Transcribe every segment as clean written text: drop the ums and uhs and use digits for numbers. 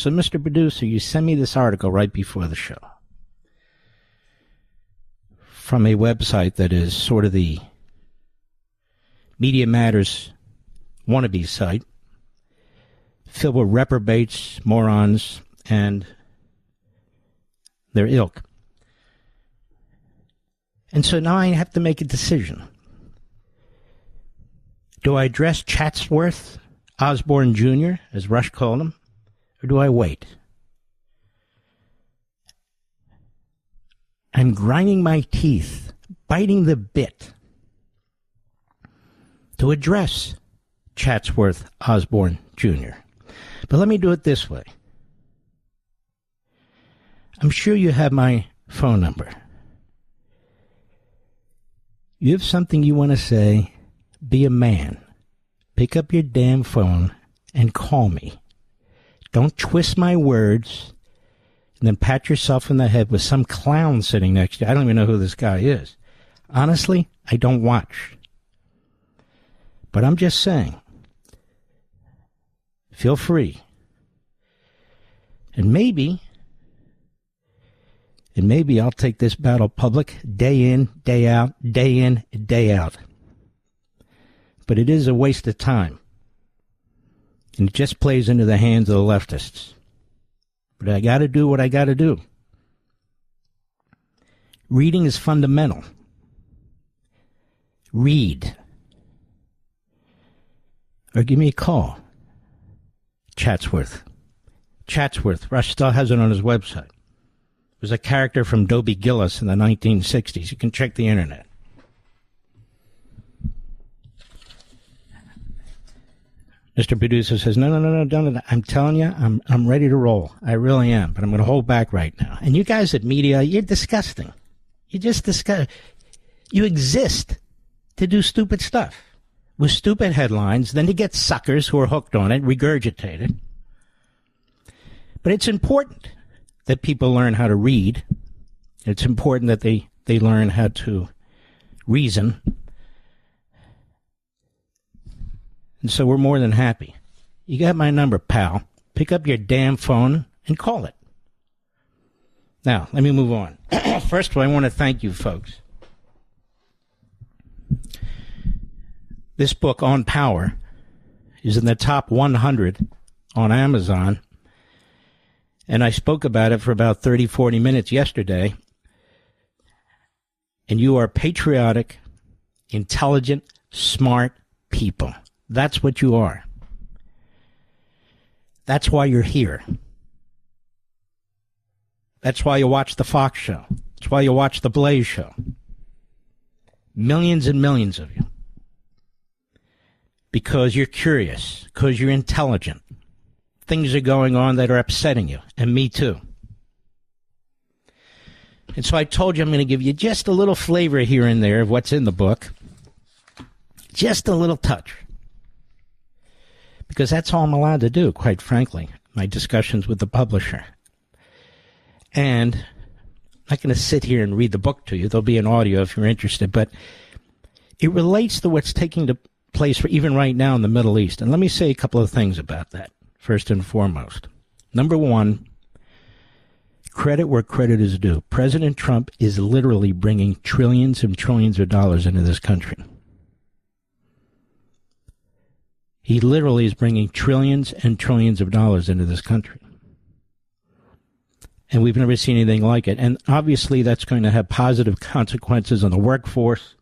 So, Mr. Producer, you send me this article right before the show from a website that is sort of the Media Matters wannabe site, filled with reprobates, morons, and their ilk. And so now I have to make a decision. Do I address Chatsworth Osborne Jr., as Rush called him, or do I wait? I'm grinding my teeth, biting the bit, to address Chatsworth Osborne Jr. But let me do it this way. I'm sure you have my phone number. You have something you want to say, be a man. Pick up your damn phone and call me. Don't twist my words and then pat yourself in the head with some clown sitting next to you. I don't even know who this guy is. Honestly, I don't watch. But I'm just saying, feel free. And maybe I'll take this battle public day in, day out, day in, day out. But it is a waste of time. And it just plays into the hands of the leftists. But I got to do what I got to do. Reading is fundamental. Read. Or give me a call. Chatsworth. Rush still has it on his website. It was a character from Dobie Gillis in the 1960s. You can check the internet. Mr. Producer says, no, don't. I'm telling you, I'm ready to roll. I really am, but I'm going to hold back right now. And you guys at media, you're disgusting. You just disgust. You exist to do stupid stuff with stupid headlines, then to get suckers who are hooked on it, regurgitate it. But it's important that people learn how to read. It's important that they learn how to reason. And so we're more than happy. You got my number, pal. Pick up your damn phone and call it. Now, let me move on. First of all, I want to thank you folks. This book, On Power, is in the top 100 on Amazon. And I spoke about it for about 30, 40 minutes yesterday. And you are patriotic, intelligent, smart people. That's what you are. That's why you're here. That's why you watch the Fox show. That's why you watch the Blaze show. Millions and millions of you. Because you're curious. Because you're intelligent. Things are going on that are upsetting you. And me too. And so I told you I'm going to give you just a little flavor here and there of what's in the book. Just a little touch. Because that's all I'm allowed to do, quite frankly, my discussions with the publisher. And I'm not going to sit here and read the book to you. There'll be an audio if you're interested. But it relates to what's taking place for even right now in the Middle East. And let me say a couple of things about that, first and foremost. Number one, credit where credit is due. President Trump is literally bringing trillions and trillions of dollars into this country. He literally is bringing trillions and trillions of dollars into this country. And we've never seen anything like it. And obviously that's going to have positive consequences on the workforce,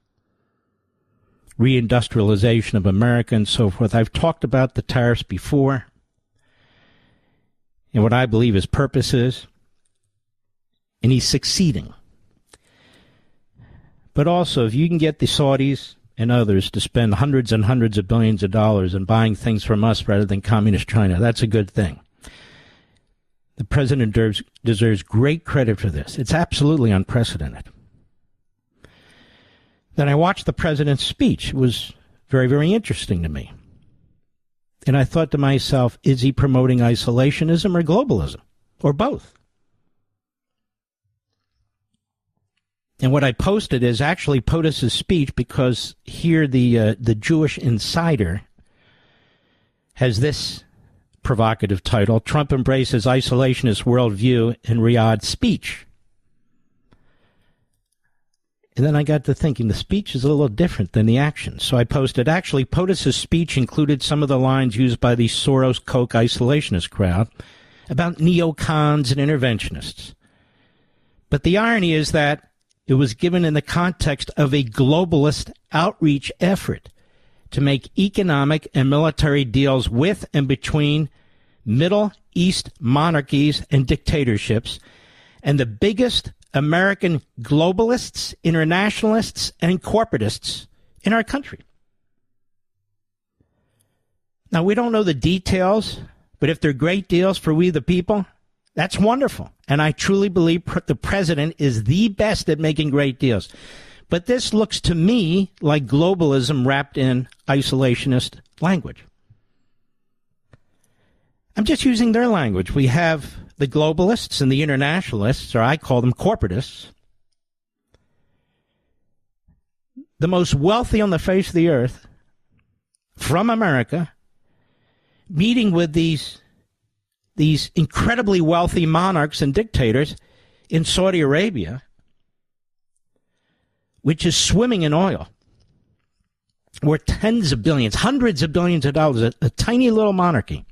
reindustrialization of America, and so forth. I've talked about the tariffs before and what I believe his purpose is. And he's succeeding. But also, if you can get the Saudis and others to spend hundreds and hundreds of billions of dollars in buying things from us rather than communist China, that's a good thing. The president deserves great credit for this. It's absolutely unprecedented. Then I watched the president's speech. It was very, very interesting to me. And I thought to myself, is he promoting isolationism or globalism? Or both? And what I posted is actually POTUS's speech, because here the Jewish Insider has this provocative title, Trump Embraces Isolationist Worldview in Riyadh Speech. And then I got to thinking, the speech is a little different than the action. So I posted, actually, POTUS's speech included some of the lines used by the Soros-Koch isolationist crowd about neocons and interventionists. But the irony is that it was given in the context of a globalist outreach effort to make economic and military deals with and between Middle East monarchies and dictatorships, and the biggest American globalists, internationalists, and corporatists in our country. Now, we don't know the details, but if they're great deals for we the people, that's wonderful. And I truly believe the president is the best at making great deals. But this looks to me like globalism wrapped in isolationist language. I'm just using their language. We have the globalists and the internationalists, or I call them corporatists, the most wealthy on the face of the earth, from America, meeting with these incredibly wealthy monarchs and dictators in Saudi Arabia, which is swimming in oil, worth tens of billions, hundreds of billions of dollars, a tiny little monarchy,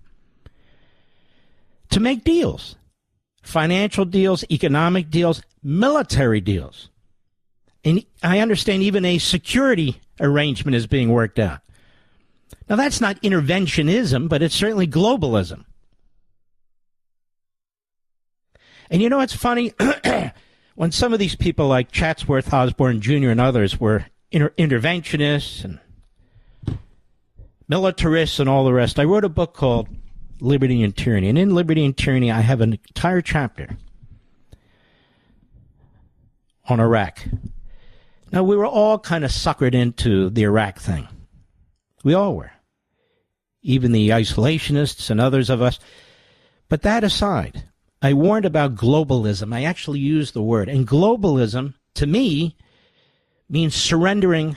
to make deals, financial deals, economic deals, military deals. And I understand even a security arrangement is being worked out. Now, that's not interventionism, but it's certainly globalism. And you know what's funny? When some of these people like Chatsworth, Osborne Jr. and others were interventionists and militarists and all the rest, I wrote a book called Liberty and Tyranny. And in Liberty and Tyranny, I have an entire chapter on Iraq. Now, we were all kind of suckered into the Iraq thing. We all were. Even the isolationists and others of us. But that aside, I warned about globalism. I actually used the word. And globalism, to me, means surrendering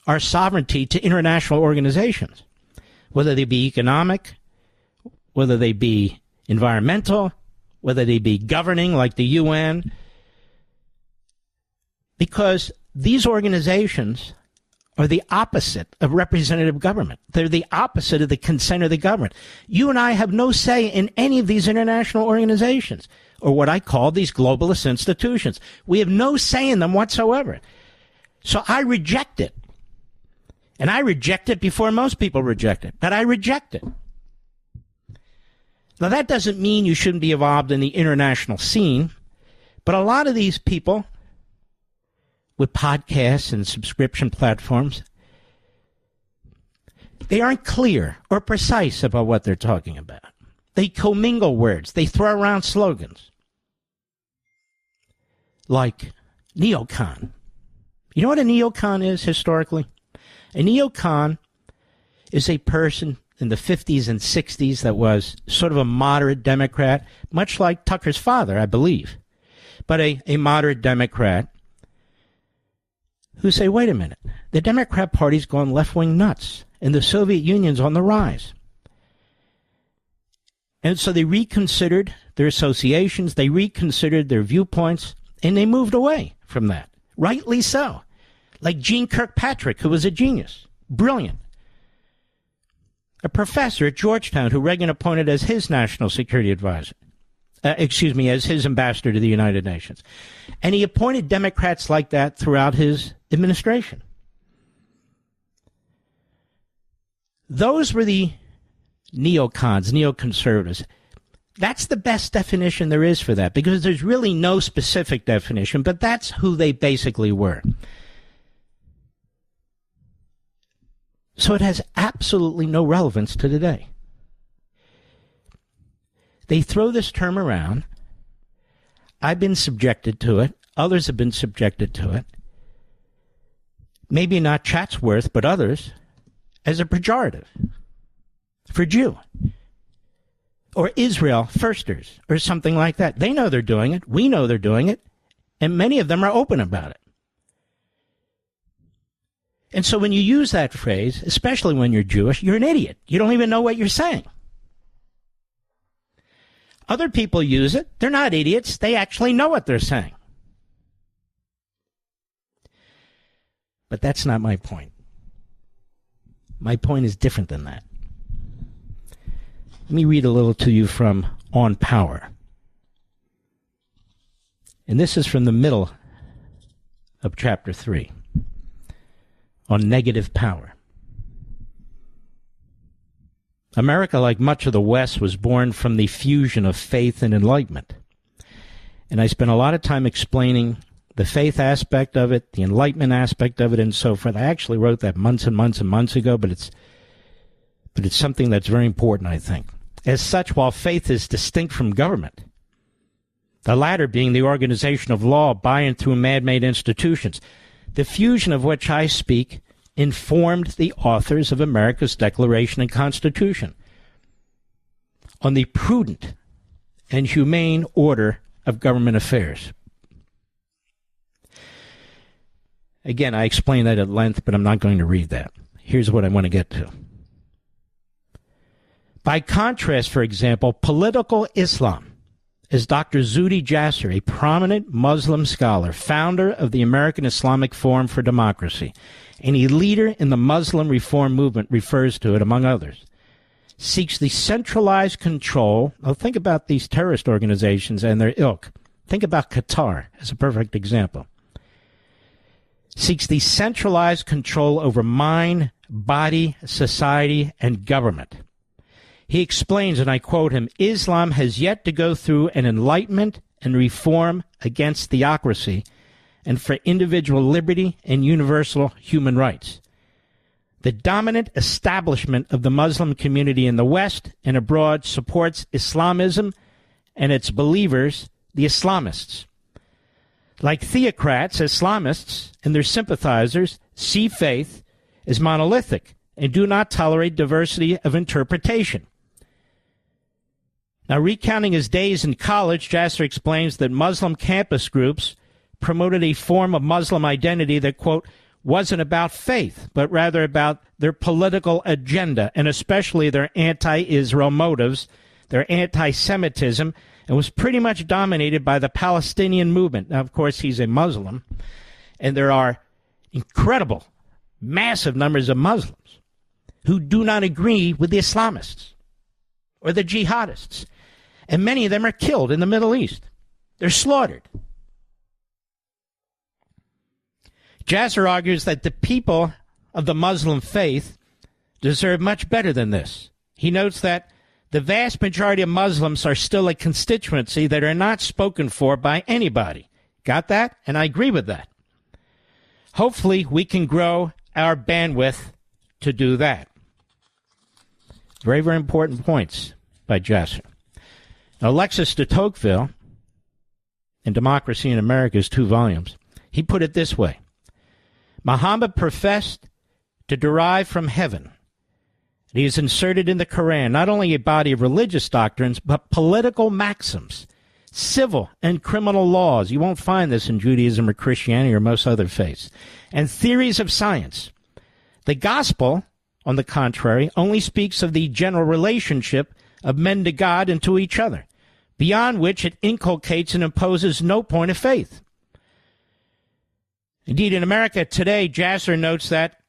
our sovereignty to international organizations, whether they be economic, whether they be environmental, whether they be governing like the UN, because these organizations are the opposite of representative government. They're the opposite of the consent of the government. You and I have no say in any of these international organizations, or what I call these globalist institutions. We have no say in them whatsoever. So I reject it. And I reject it before most people reject it. But I reject it. Now, that doesn't mean you shouldn't be involved in the international scene, but a lot of these people with podcasts and subscription platforms, they aren't clear or precise about what they're talking about. They commingle words. They throw around slogans like neocon. You know what a neocon is historically? A neocon is a person in the 50s and 60s that was sort of a moderate Democrat, much like Tucker's father, I believe, but a moderate Democrat who say, wait a minute, the Democrat Party's gone left-wing nuts, and the Soviet Union's on the rise. And so they reconsidered their associations, they reconsidered their viewpoints, and they moved away from that. Rightly so. Like Gene Kirkpatrick, who was a genius, brilliant. A professor at Georgetown who Reagan appointed as his national security advisor. As his ambassador to the United Nations. And he appointed Democrats like that throughout his administration. Those were the neocons, neoconservatives. That's the best definition there is for that, because there's really no specific definition, but that's who they basically were. So it has absolutely no relevance to today. They throw this term around. I've been subjected to it. Others have been subjected to it. Maybe not Chatsworth, but others, as a pejorative for Jew. Or Israel firsters, or something like that. They know they're doing it. We know they're doing it. And many of them are open about it. And so when you use that phrase, especially when you're Jewish, you're an idiot. You don't even know what you're saying. Other people use it. They're not idiots. They actually know what they're saying. But that's not my point. My point is different than that. Let me read a little to you from On Power. And this is from the middle of chapter 3 on negative power. America, like much of the West, was born from the fusion of faith and enlightenment. And I spent a lot of time explaining the faith aspect of it, the enlightenment aspect of it, and so forth. I actually wrote that months and months and months ago, but it's something that's very important, I think. As such, while faith is distinct from government, the latter being the organization of law by and through man-made institutions, the fusion of which I speak informed the authors of America's Declaration and Constitution on the prudent and humane order of government affairs. Again, I explained that at length, but I'm not going to read that. Here's what I want to get to. By contrast, for example, political Islam, as Dr. Zuhdi Jasser, a prominent Muslim scholar, founder of the American Islamic Forum for Democracy, and a leader in the Muslim reform movement, refers to it, among others, seeks the centralized control. Think about these terrorist organizations and their ilk. Think about Qatar as a perfect example. Seeks the centralized control over mind, body, society, and government. He explains, and I quote him, Islam has yet to go through an enlightenment and reform against theocracy and for individual liberty and universal human rights. The dominant establishment of the Muslim community in the West and abroad supports Islamism and its believers, the Islamists. Like theocrats, Islamists and their sympathizers see faith as monolithic and do not tolerate diversity of interpretation. Now, recounting his days in college, Jasser explains that Muslim campus groups promoted a form of Muslim identity that, quote, wasn't about faith, but rather about their political agenda, and especially their anti-Israel motives, their anti-Semitism, and was pretty much dominated by the Palestinian movement. Now, of course, he's a Muslim, and there are incredible, massive numbers of Muslims who do not agree with the Islamists or the jihadists, and many of them are killed in the Middle East. They're slaughtered. Jasser argues that the people of the Muslim faith deserve much better than this. He notes that the vast majority of Muslims are still a constituency that are not spoken for by anybody. Got that? And I agree with that. Hopefully, we can grow our bandwidth to do that. Very, very important points by Jasser. Now, Alexis de Tocqueville, in Democracy in America's 2 volumes, he put it this way. Muhammad professed to derive from heaven. He has inserted in the Quran not only a body of religious doctrines, but political maxims, civil and criminal laws. You won't find this in Judaism or Christianity or most other faiths. And theories of science. The gospel, on the contrary, only speaks of the general relationship of men to God and to each other, beyond which it inculcates and imposes no point of faith. Indeed, in America today, Jasser notes that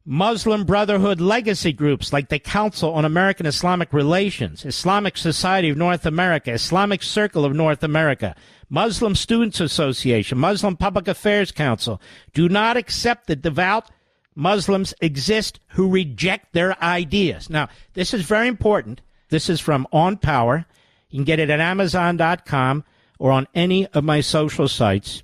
Muslim Brotherhood legacy groups like the Council on American Islamic Relations, Islamic Society of North America, Islamic Circle of North America, Muslim Students Association, Muslim Public Affairs Council do not accept that devout Muslims exist who reject their ideas. Now, this is very important. This is from On Power. You can get it at Amazon.com or on any of my social sites.